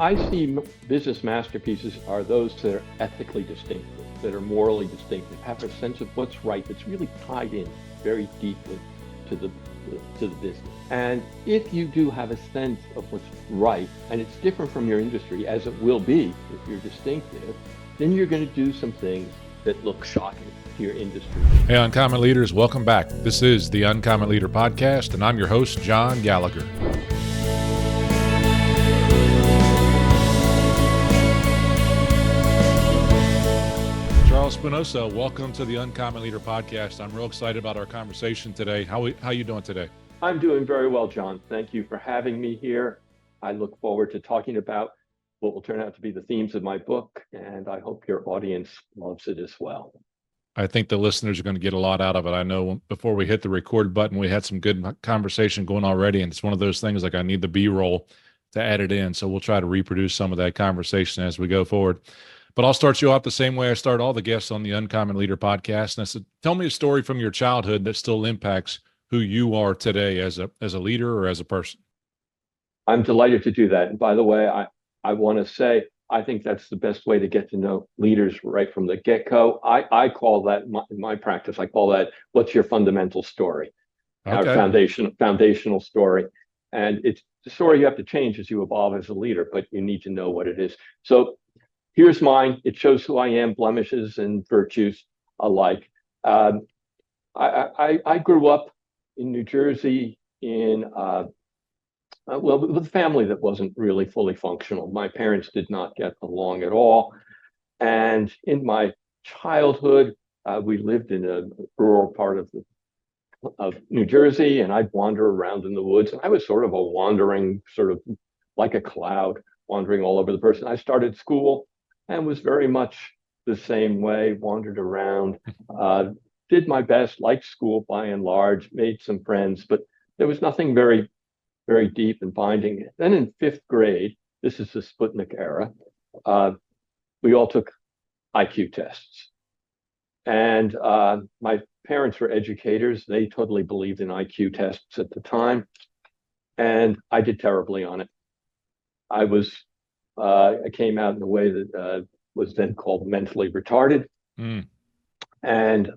I see business masterpieces are those that are ethically distinctive, that are morally distinctive, have a sense of what's right, that's really tied in very deeply to the business. And if you do have a sense of what's right, and it's different from your industry, as it will be if you're distinctive, then you're going to do some things that look shocking to your industry. Hey, Uncommon Leaders, welcome back. This is the Uncommon Leader Podcast, and I'm your host, John Gallagher. Charles Spinosa, welcome to the Uncommon Leader Podcast. I'm real excited about our conversation today. How you doing today? I'm doing very well, John. Thank you for having me here. I look forward to talking about what will turn out to be the themes of my book, and I hope your audience loves it as well. I think the listeners are going to get a lot out of it. I know before we hit the record button, we had some good conversation going already, and it's one of those things like I need the B-roll to add it in, so we'll try to reproduce some of that conversation as we go forward. But I'll start you off the same way I start all the guests on the Uncommon Leader Podcast, and I said, tell me a story from your childhood that still impacts who you are today as a leader or as a person. I'm delighted to do that. And by the way, I want to say, I think that's the best way to get to know leaders right from the get-go. I call that, in my practice, I call that, what's your fundamental story? Okay. Our foundational story. And it's the story you have to change as you evolve as a leader, but you need to know what it is. So here's mine. It shows who I am, blemishes and virtues alike. I grew up in New Jersey in with a family that wasn't really fully functional. My parents did not get along at all. And in my childhood, we lived in a rural part of New Jersey, and I'd wander around in the woods. And I was sort of a wandering, sort of like a cloud, wandering all over the person. I started school and was very much the same way, wandered around, did my best, liked school by and large, made some friends, but there was nothing very deep and binding. Then in fifth grade, this is the Sputnik era, we all took IQ tests. And my parents were educators. They totally believed in IQ tests at the time. And I did terribly on it. I came out in a way that was then called mentally retarded. And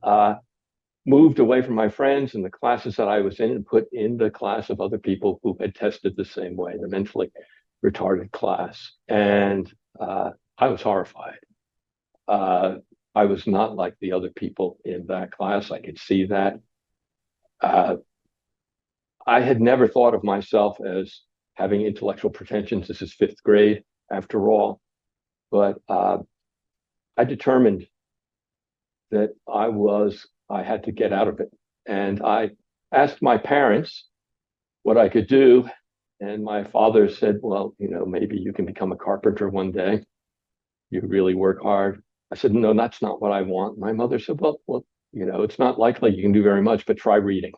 moved away from my friends and the classes that I was in and put in the class of other people who had tested the same way, the mentally retarded class. And I was horrified. I was not like the other people in that class. I could see that. I had never thought of myself as having intellectual pretensions. This is fifth grade, after all. But I determined that I had to get out of it. And I asked my parents what I could do. And my father said, well, maybe you can become a carpenter one day. You really work hard. I said, no, that's not what I want. My mother said, well, it's not likely you can do very much, but try reading.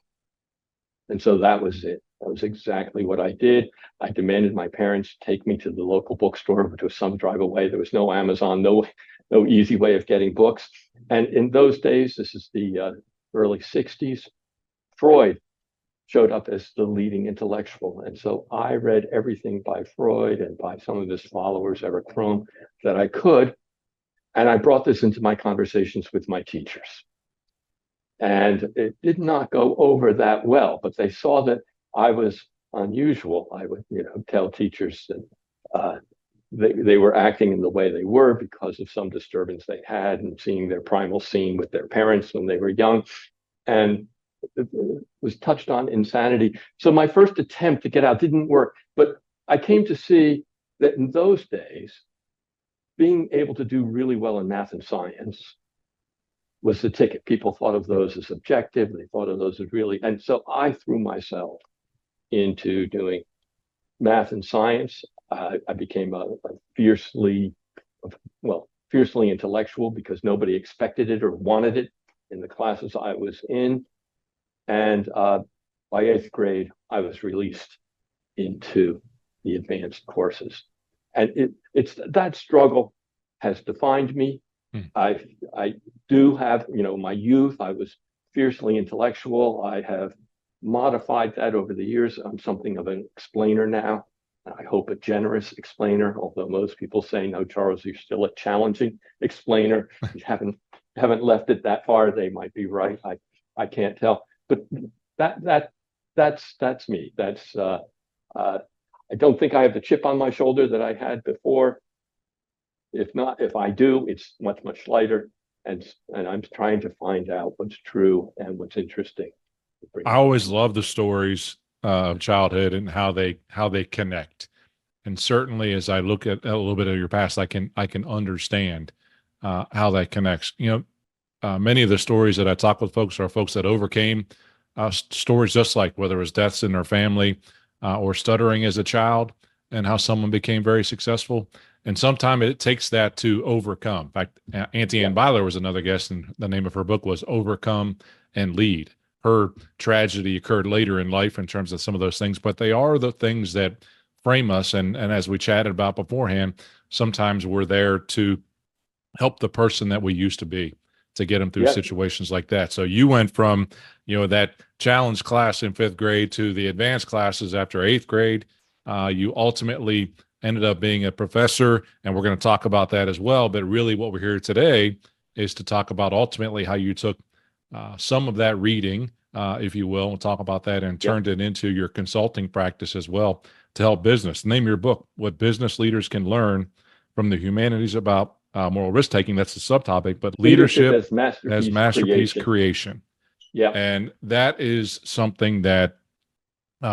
And so that was it. That was exactly what I did. I demanded my parents take me to the local bookstore, which was some drive away. There was no Amazon, no easy way of getting books. And in those days, this is the early 60s, Freud showed up as the leading intellectual. And so I read everything by Freud and by some of his followers, Eric Fromm, that I could. And I brought this into my conversations with my teachers. And it did not go over that well, but they saw that I was unusual. I would, tell teachers that they were acting in the way they were because of some disturbance they had and seeing their primal scene with their parents when they were young. And it was touched on insanity. So my first attempt to get out didn't work, but I came to see that in those days, being able to do really well in math and science was the ticket. People thought of those as objective. They thought of those as really, and so I threw myself into doing math and science. I became a fiercely intellectual because nobody expected it or wanted it in the classes I was in. And by eighth grade, I was released into the advanced courses. And it's that struggle has defined me. I do have, my youth, I was fiercely intellectual. I have modified that over the years. I'm something of an explainer now. and I hope a generous explainer, although most people say, no, Charles, you're still a challenging explainer. You haven't left it that far. They might be right. I can't tell. But that's me. I don't think I have the chip on my shoulder that I had before. If I do, it's much, much lighter. And I'm trying to find out what's true and what's interesting. I always love the stories of childhood and how they connect. And certainly, as I look at a little bit of your past, I can understand how that connects. Many of the stories that I talk with folks are folks that overcame stories just like whether it was deaths in their family or stuttering as a child, and how someone became very successful. And sometimes it takes that to overcome. In fact, Auntie Ann Byler was another guest, and the name of her book was Overcome and Lead. Her tragedy occurred later in life in terms of some of those things, but they are the things that frame us. And as we chatted about beforehand, sometimes we're there to help the person that we used to be, to get them through situations like that. So you went from, that challenge class in 5th grade to the advanced classes after 8th grade. You ultimately ended up being a professor, and we're going to talk about that as well. But really what we're here today is to talk about ultimately how you took some of that reading, if you will, and talk about that and turned it into your consulting practice as well to help business. Name your book, What Business Leaders Can Learn from the Humanities About Moral Risk-Taking. That's the subtopic, but leadership as masterpiece creation. Yeah. And that is something that,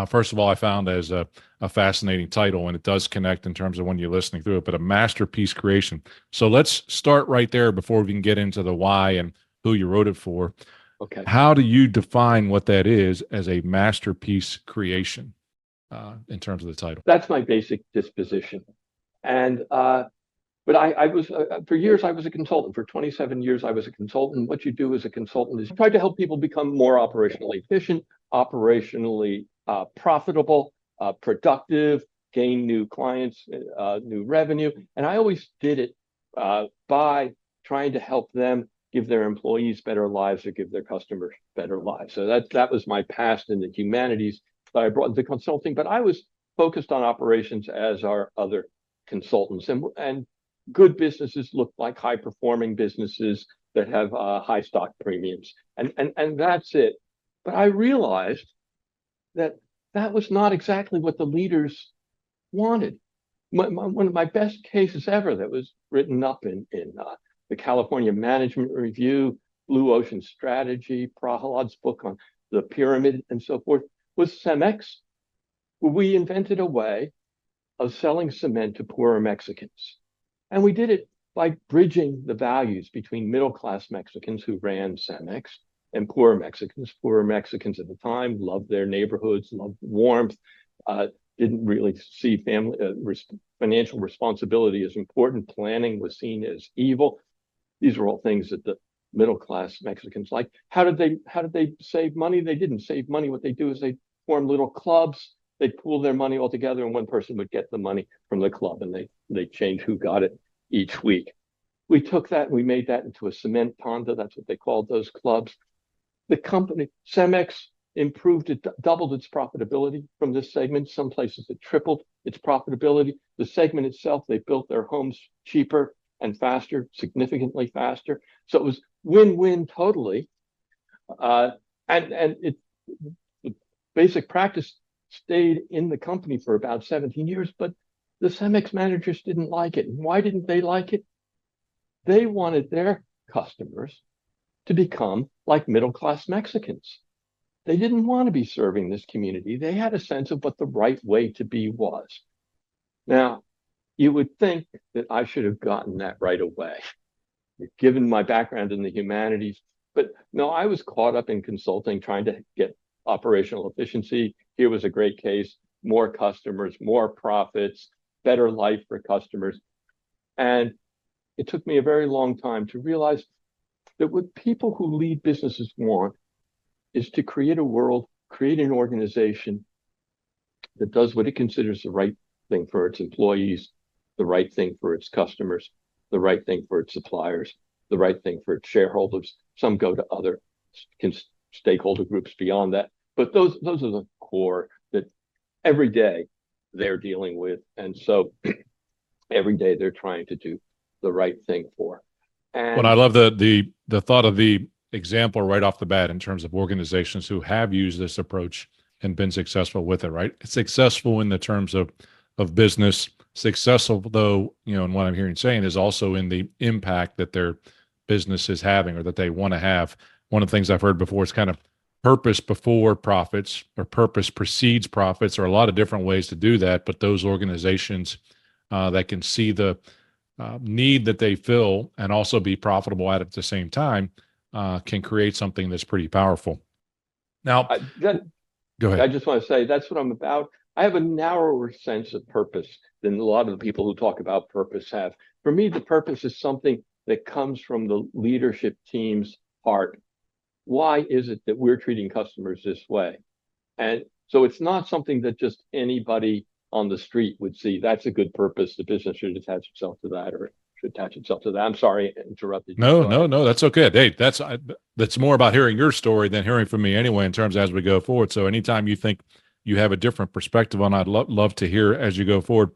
first of all, I found as a fascinating title, and it does connect in terms of when you're listening through it, but a masterpiece creation. So let's start right there before we can get into the why and who you wrote it for. Okay. How do you define what that is as a masterpiece creation in terms of the title? That's my basic disposition. And but I was, for years, I was a consultant. For 27 years, I was a consultant. What you do as a consultant is try to help people become more operationally efficient, operationally profitable, productive, gain new clients, new revenue. And I always did it by trying to help them give their employees better lives or give their customers better lives. So that was my past in the humanities that I brought into consulting. But I was focused on operations as our other consultants. And good businesses look like high performing businesses that have high stock premiums. And that's it. But I realized that was not exactly what the leaders wanted. One of my best cases ever that was written up in the California Management Review, Blue Ocean Strategy, Prahalad's book on the pyramid and so forth, was CEMEX. We invented a way of selling cement to poorer Mexicans. And we did it by bridging the values between middle-class Mexicans who ran CEMEX and poorer Mexicans. Poorer Mexicans at the time loved their neighborhoods, loved warmth, didn't really see family financial responsibility as important. Planning was seen as evil. These are all things that the middle-class Mexicans like. How did they save money? They didn't save money. What they do is they form little clubs. They'd pool their money all together, and one person would get the money from the club, and they change who got it each week. We took that and we made that into a cement panda. That's what they called those clubs. The company, CEMEX, improved it, doubled its profitability from this segment. Some places it tripled its profitability. The segment itself, they built their homes cheaper and faster, significantly faster. So it was win-win totally. And the basic practice stayed in the company for about 17 years, but the CEMEX managers didn't like it. And why didn't they like it? They wanted their customers to become like middle-class Mexicans. They didn't want to be serving this community. They had a sense of what the right way to be was. Now, you would think that I should have gotten that right away, given my background in the humanities. But no, I was caught up in consulting, trying to get operational efficiency. Here was a great case, more customers, more profits, better life for customers. And it took me a very long time to realize that what people who lead businesses want is to create a world, create an organization that does what it considers the right thing for its employees, the right thing for its customers, the right thing for its suppliers, the right thing for its shareholders. Some go to other stakeholder groups beyond that. But those are the core that every day they're dealing with. And so every day they're trying to do the right thing for. Well, I love the thought of the example right off the bat in terms of organizations who have used this approach and been successful with it, right? It's successful in the terms of business, successful though, and what I'm hearing saying is also in the impact that their business is having or that they want to have. One of the things I've heard before is kind of purpose before profits or purpose precedes profits, or a lot of different ways to do that. But those organizations that can see the need that they fill and also be profitable at the same time can create something that's pretty powerful. Now, go ahead. I just want to say that's what I'm about. I have a narrower sense of purpose than a lot of the people who talk about purpose have. For me, the purpose is something that comes from the leadership team's heart. Why is it that we're treating customers this way? And so it's not something that just anybody on the street would see. That's a good purpose. The business should attach itself to that, or should attach itself to that. I'm sorry, I interrupted you. No, that's okay. Hey, that's more about hearing your story than hearing from me anyway, in terms of as we go forward. So anytime you think you have a different perspective on, I'd love to hear as you go forward.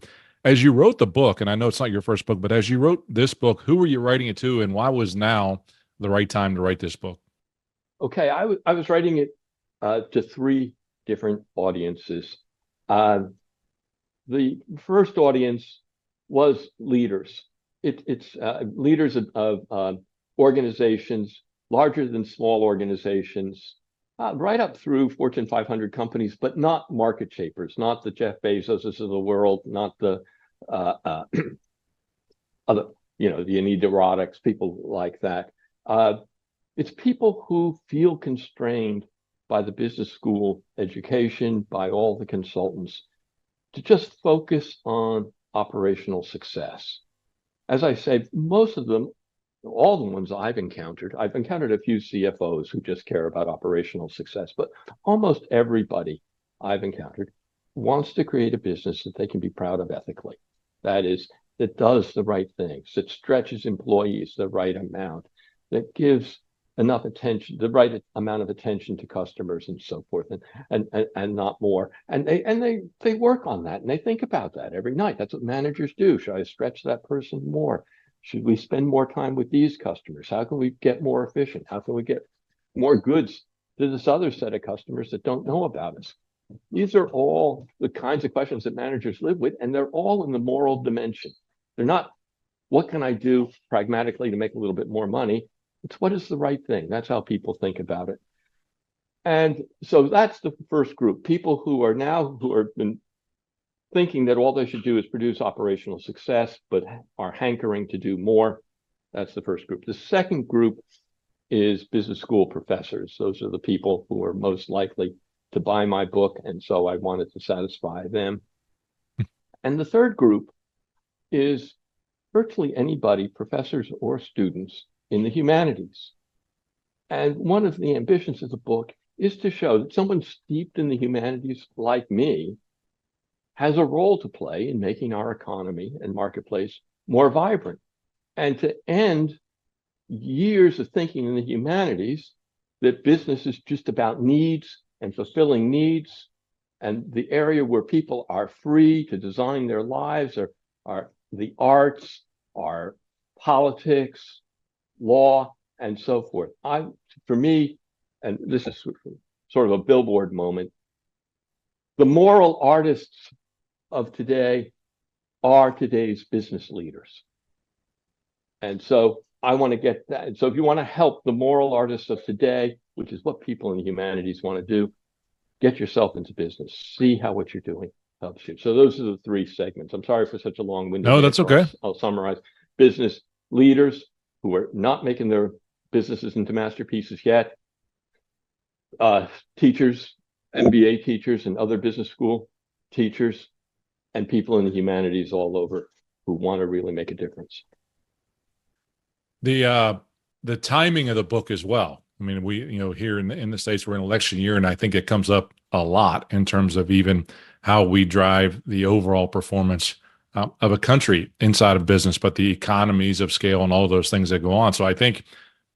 As you wrote the book, and I know it's not your first book, but as you wrote this book, who were you writing it to, and why was now the right time to write this book? Okay, I was writing it to three different audiences. The first audience was leaders. It's leaders of organizations, larger than small organizations, right up through Fortune 500 companies, but not market shapers, not the Jeff Bezoses of the world, not the other, the Anita Roddick's, people like that. It's people who feel constrained by the business school education, by all the consultants, to just focus on operational success. As I say, most of them, all the ones I've encountered a few CFOs who just care about operational success, but almost everybody I've encountered wants to create a business that they can be proud of ethically. That is, that does the right things, that stretches employees the right amount, that gives enough attention, the right amount of attention to customers and so forth, and not more. And they work on that, and they think about that every night. That's what managers do. Should I stretch that person more? Should we spend more time with these customers? How can we get more efficient? How can we get more goods to this other set of customers that don't know about us? These are all the kinds of questions that managers live with, and they're all in the moral dimension. They're not, what can I do pragmatically to make a little bit more money? It's what is the right thing. That's how people think about it. And so that's the first group, people who are been thinking that all they should do is produce operational success, but are hankering to do more. That's the first group. The second group is business school professors. Those are the people who are most likely to buy my book, and so I wanted to satisfy them. And the third group is virtually anybody, professors or students, in the humanities. And one of the ambitions of the book is to show that someone steeped in the humanities like me has a role to play in making our economy and marketplace more vibrant, and to end years of thinking in the humanities that business is just about needs and fulfilling needs, and the area where people are free to design their lives are the arts, are politics, law, and so forth. For me, and this is sort of a billboard moment, the moral artists of today are today's business leaders. And so I want to get that. And so if you want to help the moral artists of today, which is what people in the humanities want to do, get yourself into business. See how what you're doing helps you. So those are the three segments. I'm sorry for such a long-winded. No, that's okay. I'll summarize. Business leaders who are not making their businesses into masterpieces yet. Teachers, MBA teachers and other business school teachers, and people in the humanities all over who want to really make a difference. The timing of the book as well. I mean, we, here in the States, we're in election year, and I think it comes up a lot in terms of even how we drive the overall performance of a country inside of business, but the economies of scale and all those things that go on. So I think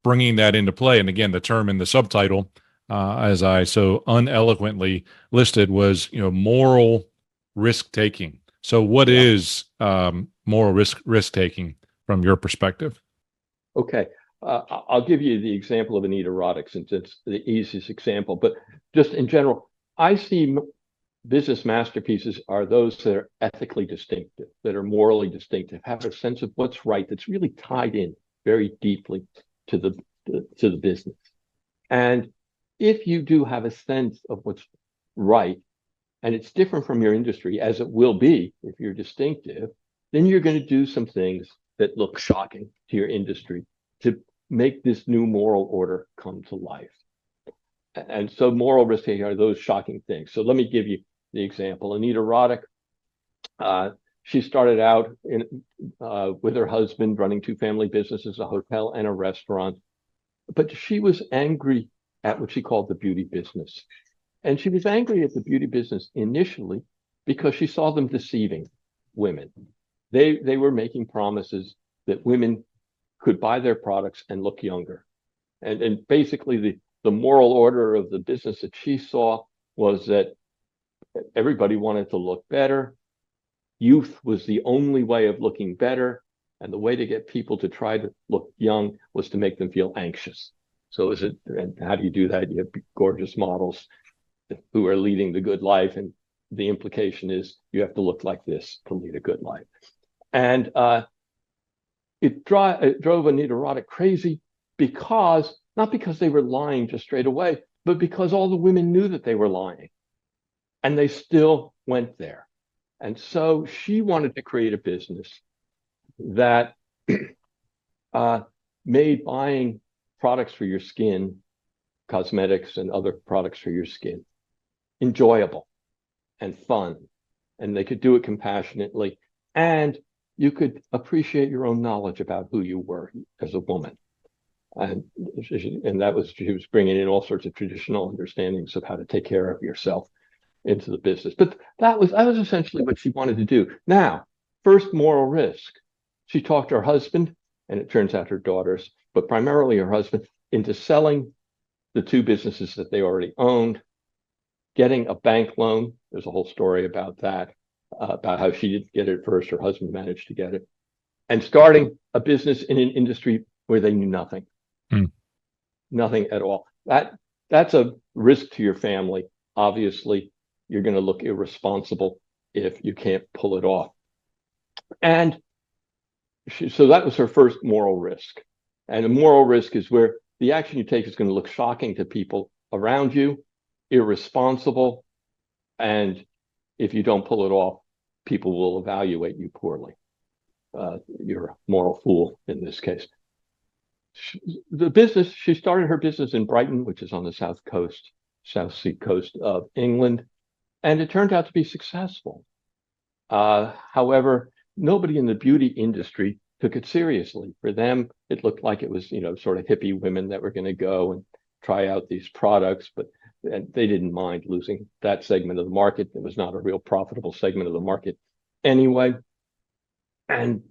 bringing that into play, and again, the term in the subtitle, as I so uneloquently listed, was, moral risk taking. So what is moral risk taking from your perspective? Okay. I'll give you the example of an erotic since it's the easiest example, but just in general, I see business masterpieces are those that are ethically distinctive, that are morally distinctive, have a sense of what's right, that's really tied in very deeply to the business. And if you do have a sense of what's right, and it's different from your industry, as it will be if you're distinctive, then you're going to do some things that look shocking to your industry to make this new moral order come to life. And so moral risk taking are those shocking things. So let me give you the example. Anita Roddick, she started out with her husband running two family businesses, a hotel and a restaurant. But she was angry at what she called the beauty business. And she was angry at the beauty business initially because she saw them deceiving women. They were making promises that women could buy their products and look younger. And basically the moral order of the business that she saw was that everybody wanted to look better. Youth was the only way of looking better. And the way to get people to try to look young was to make them feel anxious. So and how do you do that? You have gorgeous models who are leading the good life. And the implication is you have to look like this to lead a good life. And it drove Anita Roddick crazy not because they were lying just straight away, but because all the women knew that they were lying. And they still went there. And so she wanted to create a business that made buying products for your skin, cosmetics and other products for your skin, enjoyable and fun. And they could do it compassionately. And you could appreciate your own knowledge about who you were as a woman. And that was, she was bringing in all sorts of traditional understandings of how to take care of yourself into the business. But that was essentially what she wanted to do. Now, first moral risk. She talked her husband, and it turns out her daughters, but primarily her husband, into selling the two businesses that they already owned, getting a bank loan. There's a whole story about that, about how she didn't get it first, her husband managed to get it, and starting a business in an industry where they knew nothing. Nothing at all. That's a risk to your family. Obviously, you're going to look irresponsible if you can't pull it off. And so that was her first moral risk. And a moral risk is where the action you take is going to look shocking to people around you, irresponsible, and if you don't pull it off, people will evaluate you poorly. You're a moral fool in this case. She started her business in Brighton, which is on the South Sea coast of England, and it turned out to be successful. However, nobody in the beauty industry took it seriously. For them, it looked like it was, sort of hippie women that were going to go and try out these products, but they didn't mind losing that segment of the market. It was not a real profitable segment of the market anyway. And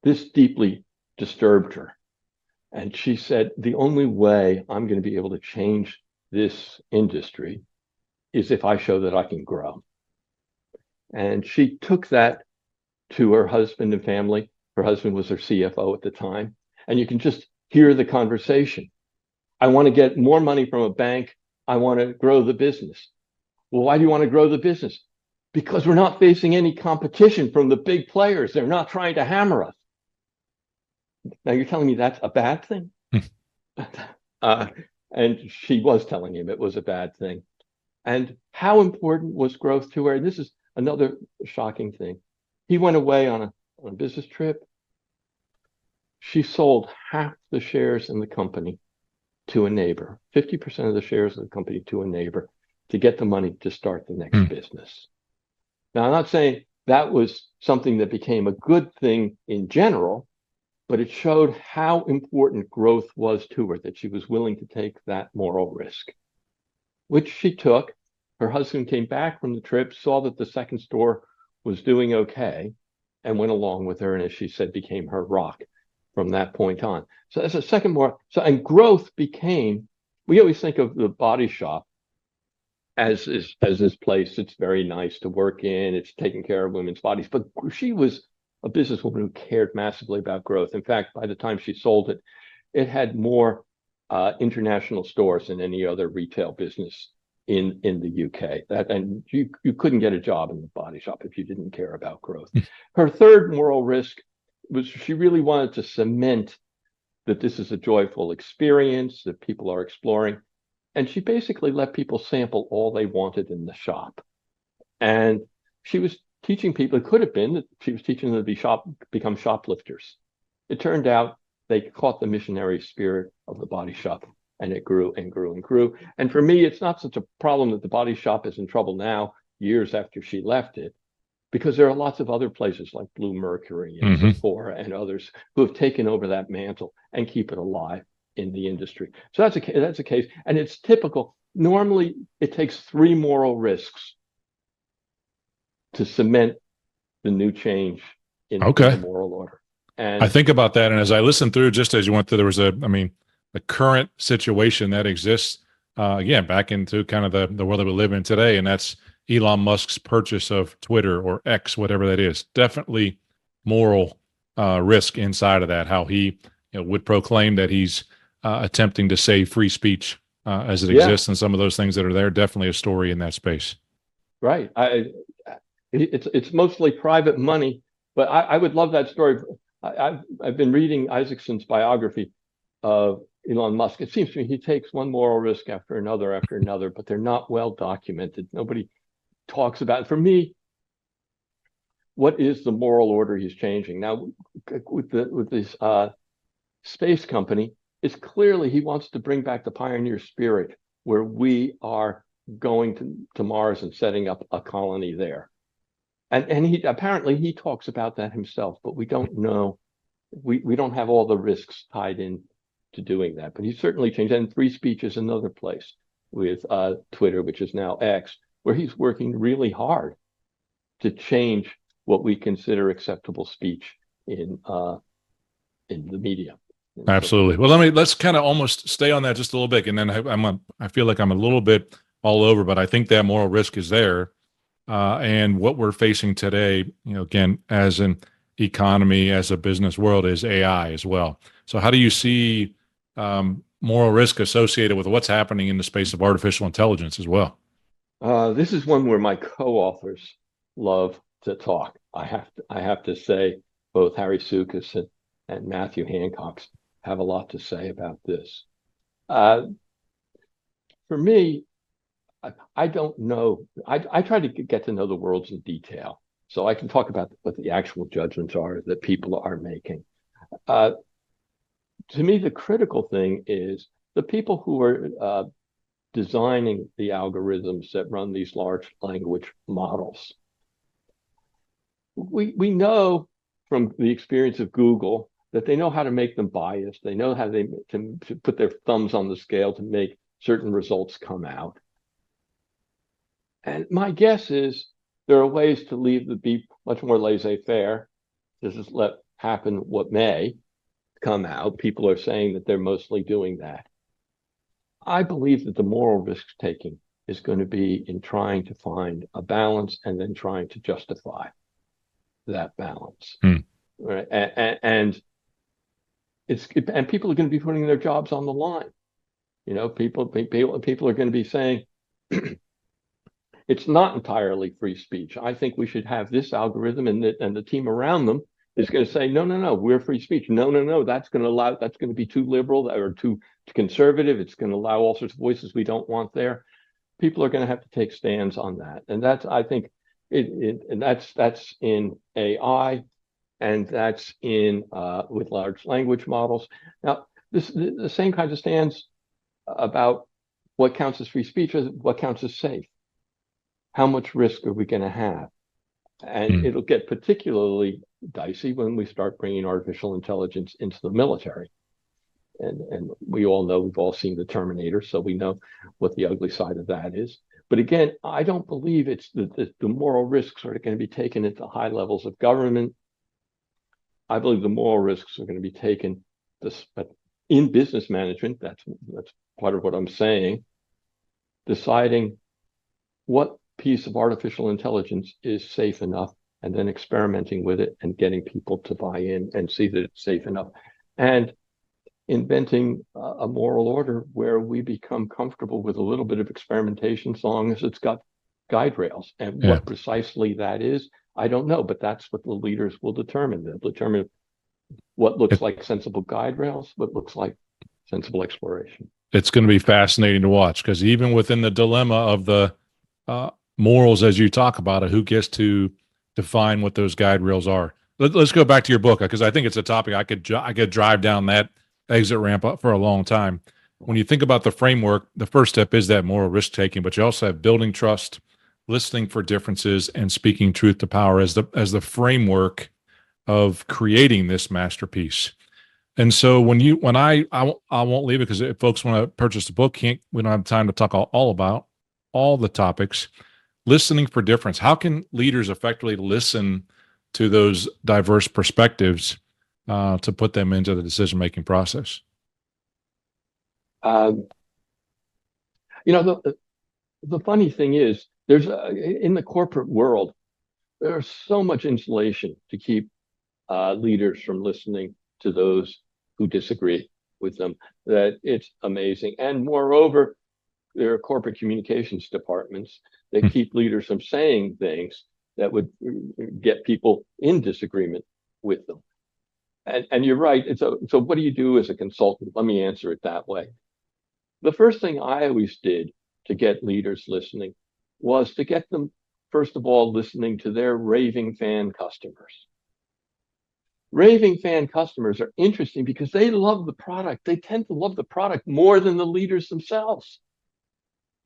this deeply disturbed her. And she said, the only way I'm going to be able to change this industry is if I show that I can grow. And she took that to her husband and family. Her husband was her CFO at the time. And you can just hear the conversation. I want to get more money from a bank. I want to grow the business. Well, why do you want to grow the business? Because we're not facing any competition from the big players. They're not trying to hammer us. Now you're telling me that's a bad thing? And she was telling him it was a bad thing. And how important was growth to her? And this is another shocking thing. He went away on a business trip. She sold half the shares in the company to a neighbor, 50% of the shares of the company to a neighbor to get the money to start the next business. Now, I'm not saying that was something that became a good thing in general, but it showed how important growth was to her, that she was willing to take that moral risk, which she took. Her husband came back from the trip, saw that the second store was doing okay, and went along with her, and as she said, became her rock from that point on. So that's a second more. So, and growth became, we always think of the Body Shop as this place. It's very nice to work in. It's taking care of women's bodies. But she was a businesswoman who cared massively about growth. In fact, by the time she sold it, it had more international stores than any other retail business in the UK. And you couldn't get a job in the body shop if you didn't care about growth. Her third moral risk was she really wanted to cement that this is a joyful experience that people are exploring. And she basically let people sample all they wanted in the shop. And she was teaching people, it could have been that she was teaching them to become shoplifters. It turned out they caught the missionary spirit of the body shop, and it grew and grew and grew. And for me, it's not such a problem that the body shop is in trouble now, years after she left it, because there are lots of other places like Blue Mercury and Sephora and others who have taken over that mantle and keep it alive in the industry. So that's a case, and it's typical. Normally, it takes 3 moral risks to cement the new change in the moral order. And I think about that, and as I listened through, just as you went through, there was the current situation that exists, again, back into kind of the world that we live in today, and that's Elon Musk's purchase of Twitter or X, whatever that is. Definitely moral risk inside of that, how he would proclaim that he's attempting to save free speech as it exists, and some of those things that are there. Definitely a story in that space. Right. It's mostly private money, but I would love that story. I've been reading Isaacson's biography of Elon Musk. It seems to me he takes one moral risk after another, but they're not well documented. Nobody talks about it. For me, what is the moral order he's changing? Now, with this space company, it's clearly he wants to bring back the pioneer spirit where we are going to Mars and setting up a colony there. And he apparently he talks about that himself, but we don't know. We don't have all the risks tied in to doing that. But he's certainly changed. And free speech is another place with Twitter, which is now X, where he's working really hard to change what we consider acceptable speech in the media. Absolutely. Well, let's kind of almost stay on that just a little bit, and then I feel like I'm a little bit all over, but I think that moral risk is there, and what we're facing today, again, as an economy, as a business world, is AI as well. So, how do you see moral risk associated with what's happening in the space of artificial intelligence as well? This is one where my co-authors love to talk. I have to say, both Harry Sukas and Matthew Hancock have a lot to say about this. For me, I don't know. I try to get to know the worlds in detail, so I can talk about what the actual judgments are that people are making. To me, the critical thing is the people who are designing the algorithms that run these large language models. We know from the experience of Google that they know how to make them biased. They know how to put their thumbs on the scale to make certain results come out. And my guess is there are ways to be much more laissez-faire, just let happen what may come out. People are saying that they're mostly doing that. I believe that the moral risk taking is going to be in trying to find a balance and then trying to justify that balance. Right? And people are going to be putting their jobs on the line. People are going to be saying it's not entirely free speech. I think we should have this algorithm, and the team around them is going to say, no, we're free speech. No, that's going to be too liberal or too conservative. It's going to allow all sorts of voices we don't want there. People are going to have to take stands on that, and that's, I think, that's in AI, and that's in with large language models. Now, the same kinds of stands about what counts as free speech, what counts as safe. How much risk are we going to have? And it'll get particularly dicey when we start bringing artificial intelligence into the military. And we all know, we've all seen the Terminator, so we know what the ugly side of that is. But again, I don't believe it's the moral risks are going to be taken at the high levels of government. I believe the moral risks are going to be taken in business management. That's part of what I'm saying. Deciding what piece of artificial intelligence is safe enough, and then experimenting with it and getting people to buy in and see that it's safe enough. And inventing a moral order where we become comfortable with a little bit of experimentation, so long as it's got guide rails. And Yeah. what precisely that is, I don't know, but that's what the leaders will determine. They'll determine what looks like sensible guide rails, what looks like sensible exploration. It's going to be fascinating to watch, because even within the dilemma of the morals, as you talk about it, who gets to define what those guide rails are? Let's go back to your book, because I think it's a topic I could drive down that exit ramp up for a long time. When you think about the framework, the first step is that moral risk taking, but you also have building trust, listening for differences, and speaking truth to power as the framework of creating this masterpiece. And so when I won't leave it, because if folks want to purchase the book, we don't have time to talk all about all the topics. Listening for difference. How can leaders effectively listen to those diverse perspectives to put them into the decision-making process? You know, the funny thing is, there's in the corporate world, there's so much insulation to keep leaders from listening to those who disagree with them that it's amazing. And moreover, there are corporate communications departments that keep leaders from saying things that would get people in disagreement with them. And you're right. So what do you do as a consultant? Let me answer it that way. The first thing I always did to get leaders listening was to get them, first of all, listening to their raving fan customers. Raving fan customers are interesting because they love the product. They tend to love the product more than the leaders themselves.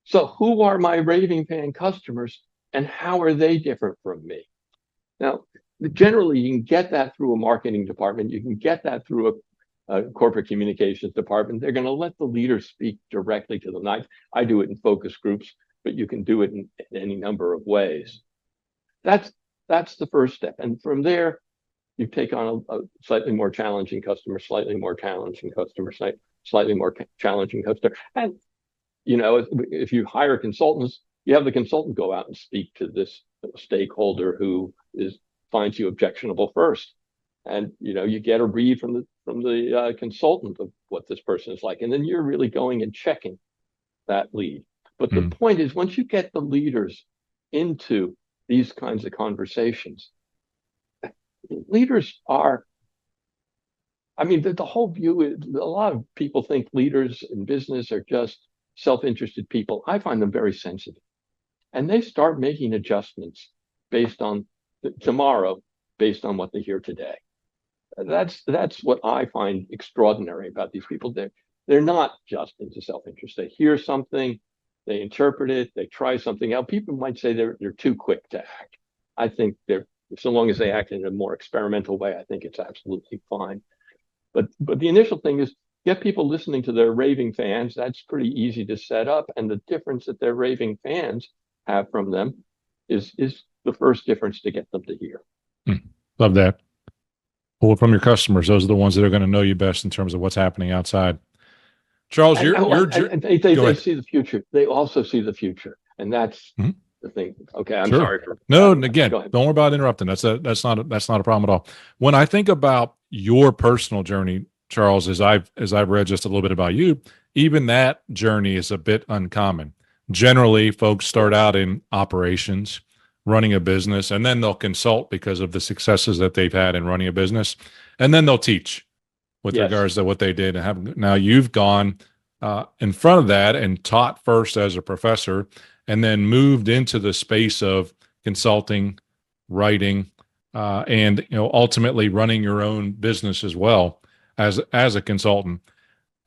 So who are my raving fan customers, and how are they different from me? Now, generally, you can get that through a marketing department. You can get that through a corporate communications department. They're going to let the leaders speak directly to them. I do it in focus groups, but you can do it in any number of ways. That's the first step. And from there, you take on a slightly more challenging customer, slightly more challenging customer, slightly more challenging customer. And, you know, if you hire consultants, you have the consultant go out and speak to this stakeholder who finds you objectionable first. And, you know, you get a read from the consultant of what this person is like. And then you're really going and checking that lead. But the point is, once you get the leaders into these kinds of conversations, leaders are, I mean, the whole view is, a lot of people think leaders in business are just self-interested people. I find them very sensitive. And they start making adjustments based on tomorrow, based on what they hear today. That's what I find extraordinary about these people. They're not just into self-interest. They hear something, they interpret it, they try something out. People might say they're too quick to act. I think so long as they act in a more experimental way, I think it's absolutely fine. But the initial thing is get people listening to their raving fans. That's pretty easy to set up. And the difference that their raving fans have from them is the first difference to get them to hear. Love that. Pull from your customers. Those are the ones that are going to know you best in terms of what's happening outside. Charles, they see the future. They also see the future. And that's the thing. Okay, I'm sorry for again, don't worry about interrupting. That's not a problem at all. When I think about your personal journey, Charles, as I've read just a little bit about you, even that journey is a bit uncommon. Generally, folks start out in operations, running a business, and then they'll consult because of the successes that they've had in running a business, and then they'll teach with regards to what they did. And now you've gone in front of that and taught first as a professor, and then moved into the space of consulting, writing, and ultimately running your own business as well as a consultant.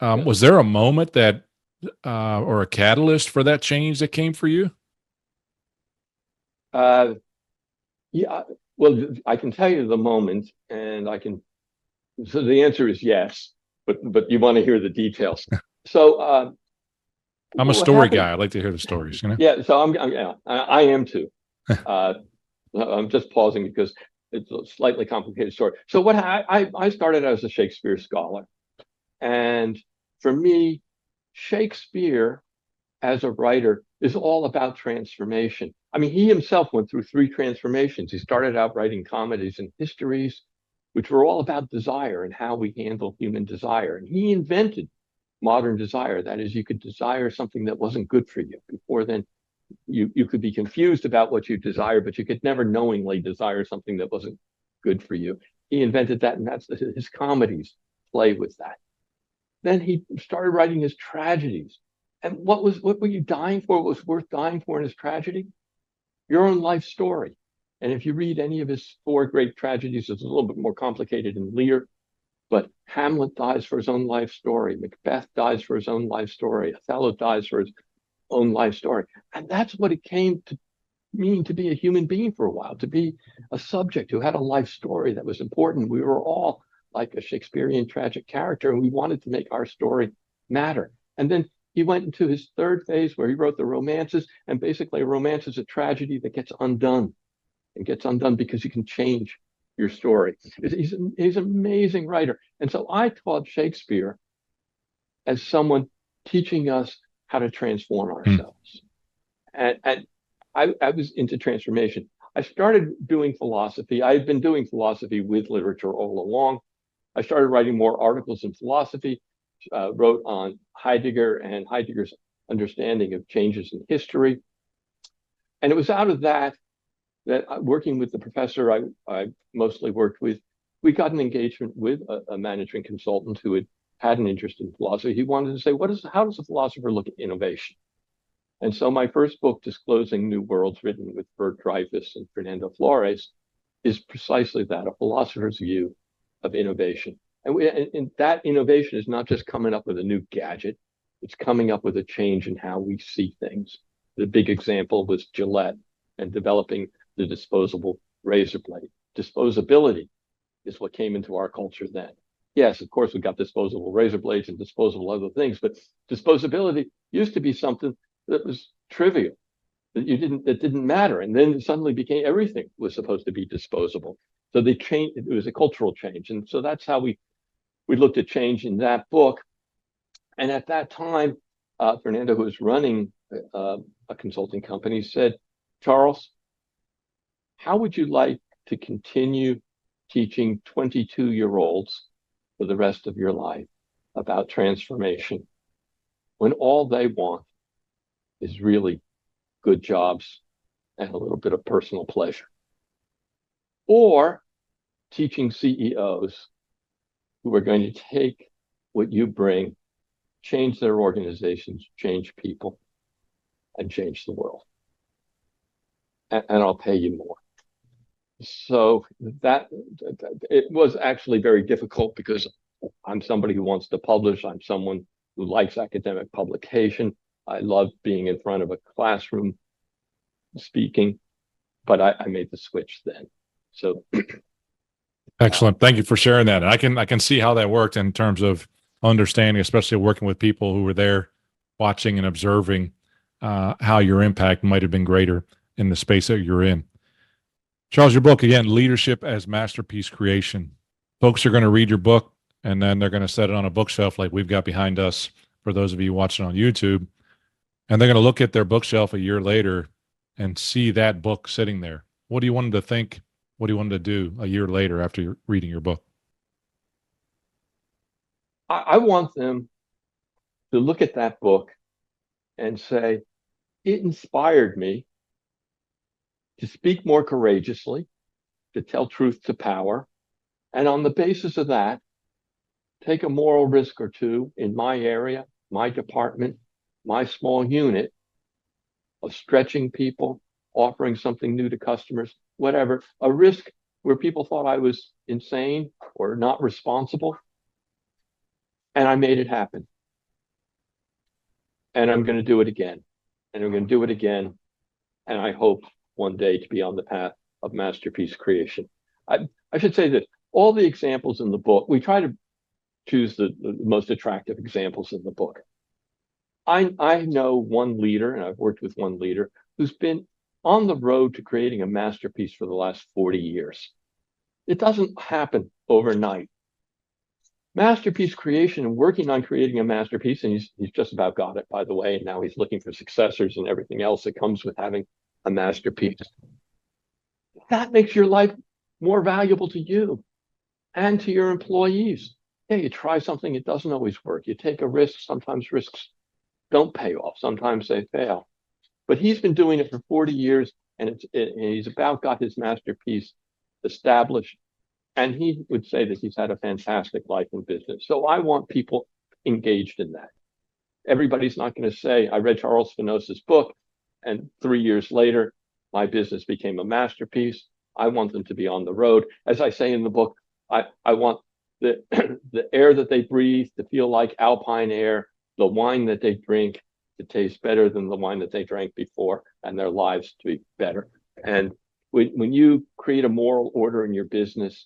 Was there a moment that or a catalyst for that change that came for you? Yeah, well, I can tell you the moment, and so the answer is yes, but you want to hear the details. So I'm a story guy. I like to hear the stories, you know? Yeah, so I am too. I'm just pausing because it's a slightly complicated story. So I started as a Shakespeare scholar, and for me, Shakespeare as a writer is all about transformation. I mean, he himself went through 3 transformations. He started out writing comedies and histories, which were all about desire and how we handle human desire. And he invented modern desire. That is, you could desire something that wasn't good for you. Before then, you could be confused about what you desire, but you could never knowingly desire something that wasn't good for you. He invented that, and that's his comedies play with that. Then he started writing his tragedies. And what were you dying for? What was worth dying for in his tragedy? Your own life story. And if you read any of his 4 great tragedies, it's a little bit more complicated in Lear, but Hamlet dies for his own life story. Macbeth dies for his own life story. Othello dies for his own life story. And that's what it came to mean to be a human being for a while, to be a subject who had a life story that was important. We were all like a Shakespearean tragic character, and we wanted to make our story matter. And then he went into his 3rd phase where he wrote the romances, and basically a romance is a tragedy that gets undone, and gets undone because you can change your story. He's an amazing writer. And so I taught Shakespeare as someone teaching us how to transform ourselves. And I was into transformation. I started doing philosophy. I had been doing philosophy with literature all along. I started writing more articles in philosophy, wrote on Heidegger and Heidegger's understanding of changes in history. And it was out of that working with the professor I mostly worked with, we got an engagement with a management consultant who had an interest in philosophy. He wanted to say, how does a philosopher look at innovation? And so my first book, Disclosing New Worlds, written with Bert Dreyfus and Fernando Flores, is precisely that, a philosopher's view of innovation. And that innovation is not just coming up with a new gadget, it's coming up with a change in how we see things. The big example was Gillette and developing the disposable razor blade. Disposability is what came into our culture then. Yes, of course, we got disposable razor blades and disposable other things, but disposability used to be something that was trivial, that didn't matter. And then it suddenly became everything was supposed to be disposable. So they changed, it was a cultural change. And so that's how we looked at change in that book. And at that time, Fernando, who was running a consulting company, said, Charles, how would you like to continue teaching 22-year-olds for the rest of your life about transformation when all they want is really good jobs and a little bit of personal pleasure? Or teaching CEOs who are going to take what you bring, change their organizations, change people, and change the world. And I'll pay you more. So that it was actually very difficult because I'm somebody who wants to publish. I'm someone who likes academic publication. I love being in front of a classroom speaking, but I made the switch then. So excellent. Thank you for sharing that. And I can see how that worked in terms of understanding, especially working with people who were there watching and observing how your impact might have been greater in the space that you're in. Charles, your book, again, Leadership as Masterpiece Creation. Folks are going to read your book and then they're going to set it on a bookshelf like we've got behind us for those of you watching on YouTube. And they're going to look at their bookshelf a year later and see that book sitting there. What do you want them to think? What do you want them to do a year later after you're reading your book? I want them to look at that book and say, it inspired me to speak more courageously, to tell truth to power, and on the basis of that, take a moral risk or two in my area, my department, my small unit of stretching people, offering something new to customers, whatever, a risk where people thought I was insane or not responsible. And I made it happen. And I'm going to do it again. And I'm going to do it again. And I hope one day to be on the path of masterpiece creation. I should say that all the examples in the book, we try to choose the most attractive examples in the book. I know one leader, and I've worked with one leader, who's been on the road to creating a masterpiece for the last 40 years. It doesn't happen overnight. masterpiece creation and working on creating a masterpiece, and he's just about got it, by the way, and now he's looking for successors and everything else that comes with having a masterpiece. That makes your life more valuable to you and to your employees. Yeah, you try something, it doesn't always work. You take a risk, sometimes risks don't pay off, sometimes they fail. But he's been doing it for 40 years, and he's about got his masterpiece established. And he would say that he's had a fantastic life in business. So I want people engaged in that. Everybody's not going to say, I read Charles Spinosa's book, and 3 years later, my business became a masterpiece. I want them to be on the road. As I say in the book, I want the, the air that they breathe to feel like alpine air, the wine that they drink to taste better than the wine that they drank before, and their lives to be better. And when you create a moral order in your business,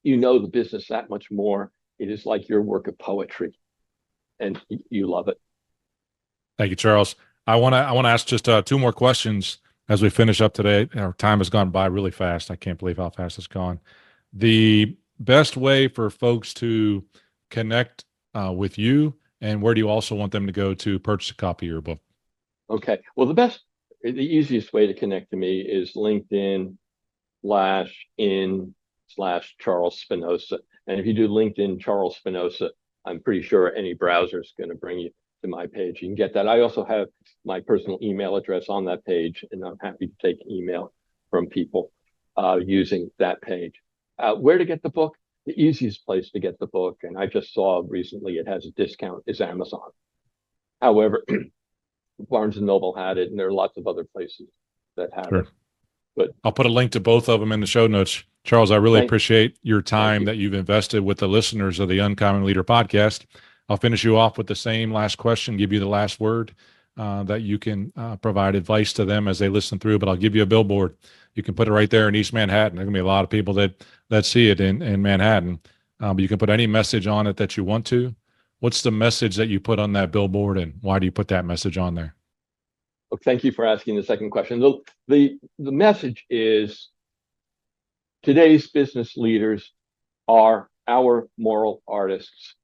you know the business that much more. It is like your work of poetry, and you love it. Thank you, Charles. I want to ask just two more questions as we finish up today. Our time has gone by really fast. I can't believe how fast it's gone. The best way for folks to connect with you, and where do you also want them to go to purchase a copy of your book? Okay. Well, the easiest way to connect to me is LinkedIn/in/Charles Spinosa. And if you do LinkedIn Charles Spinosa, I'm pretty sure any browser is going to bring you to my page. You can get that. I also have my personal email address on that page, and I'm happy to take email from people using that page. Where to get the book? The easiest place to get the book, and I just saw recently it has a discount, is Amazon. However, Barnes & Noble had it, and there are lots of other places that have it. But I'll put a link to both of them in the show notes. Charles, I really appreciate your time that you've invested with the listeners of the Uncommon Leader podcast. I'll finish you off with the same last question, give you the last word that you can provide advice to them as they listen through, but I'll give you a billboard. You can put it right there in East Manhattan. There's going to be a lot of people that see it in Manhattan, but you can put any message on it that you want to. What's the message that you put on that billboard, and why do you put that message on there? Well, thank you for asking the second question. The message is today's business leaders are our moral artists.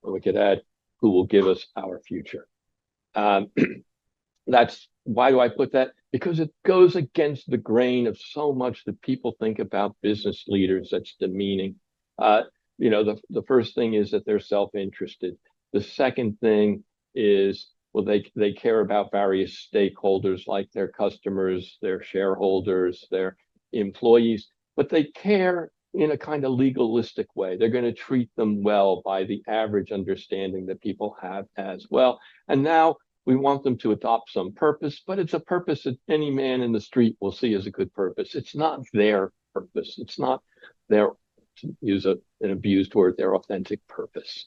Or we could add, who will give us our future. That's why do I put that? Because it goes against the grain of so much that people think about business leaders that's demeaning. The first thing is that they're self-interested. The second thing is, well, they care about various stakeholders like their customers, their shareholders, their employees, but they care in a kind of legalistic way. They're going to treat them well by the average understanding that people have as well. And now we want them to adopt some purpose, but it's a purpose that any man in the street will see as a good purpose. It's not their purpose. It's not their, to use an abused word, their authentic purpose.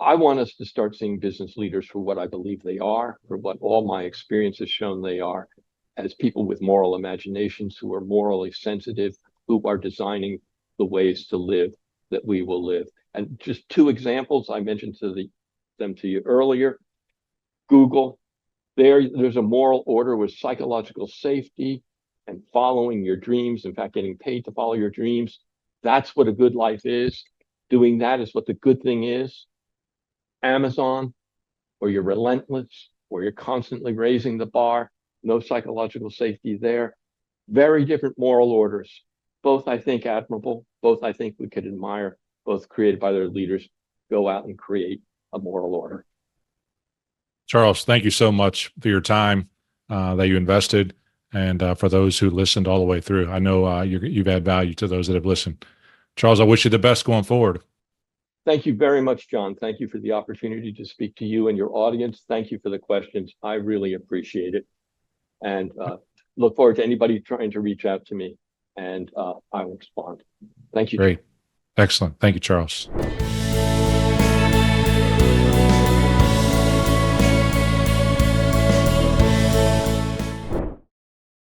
I want us to start seeing business leaders for what I believe they are, for what all my experience has shown they are, as people with moral imaginations who are morally sensitive, who are designing the ways to live that we will live. And just two examples I mentioned them to you earlier. Google, there's a moral order with psychological safety and following your dreams, in fact, getting paid to follow your dreams. That's what a good life is. Doing that is what the good thing is. Amazon, where you're relentless, where you're constantly raising the bar, no psychological safety there. Very different moral orders. Both, I think, admirable. Both, I think, we could admire. Both created by their leaders. Go out and create a moral order. Charles, thank you so much for your time that you invested, and for those who listened all the way through. I know you've added value to those that have listened. Charles, I wish you the best going forward. Thank you very much, John. Thank you for the opportunity to speak to you and your audience. Thank you for the questions. I really appreciate it. And look forward to anybody trying to reach out to me, and I will respond. Thank you. Great. Excellent. Thank you, Charles.